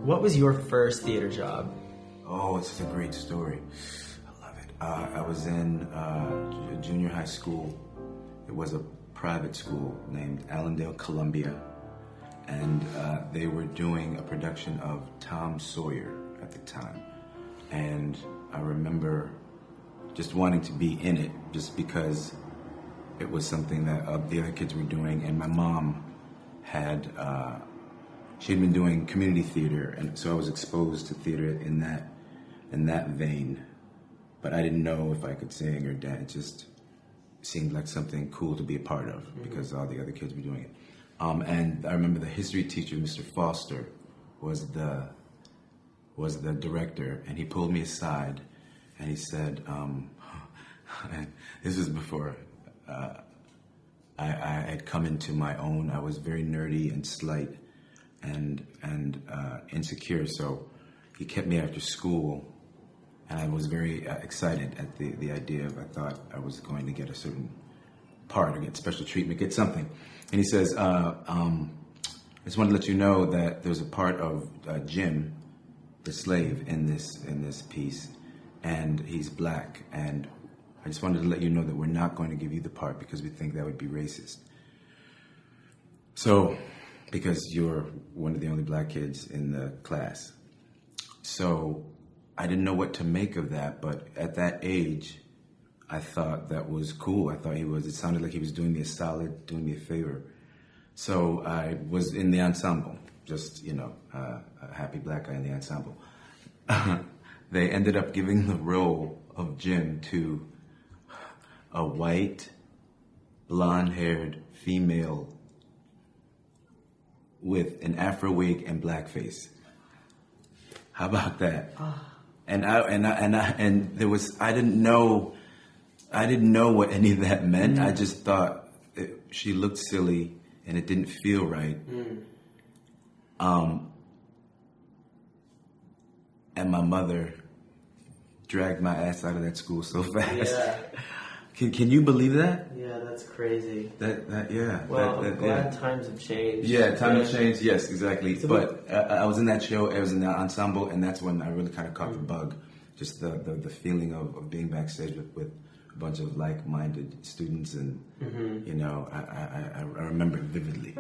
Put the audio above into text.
What was your first theater job? Oh, it's a great story. I love it. I was in junior high school. It was a private school named Allendale Columbia. And they were doing a production of Tom Sawyer at the time. And I remember just wanting to be in it just because it was something that the other kids were doing. And my mom had, she had been doing community theater. And so I was exposed to theater in that vein. But I didn't know if I could sing or dance. It just seemed like something cool to be a part of because all the other kids were doing it. And I remember the history teacher, Mr. Foster, was the director, and he pulled me aside, and he said, and this was before I had come into my own. I was very nerdy and slight and insecure, so he kept me after school, and I was very excited at the idea of, I thought I was going to get a certain part or get special treatment, get something. And he says, I just want to let you know that there's a part of Jim, the slave, in this piece, and he's black, and I just wanted to let you know that we're not going to give you the part because we think that would be racist. So, because you're one of the only black kids in the class. So, I didn't know what to make of that, but at that age, I thought that was cool. I thought it sounded like he was doing me a solid, doing me a favor. So I was in the ensemble, just, a happy black guy in the ensemble. They ended up giving the role of Jim to a white, blonde-haired female with an afro wig and blackface. How about that? And there was, I didn't know what any of that meant. I just thought she looked silly and it didn't feel right. And my mother dragged my ass out of that school so fast. Yeah. Can you believe that? Yeah, that's crazy. Yeah. Well, I'm glad times have changed. Yeah, times have changed. Yes, exactly. So but I was in that show. I was in the ensemble, and that's when I really kind of caught the bug. Just the feeling of being backstage with a bunch of like-minded students, and I remember it vividly.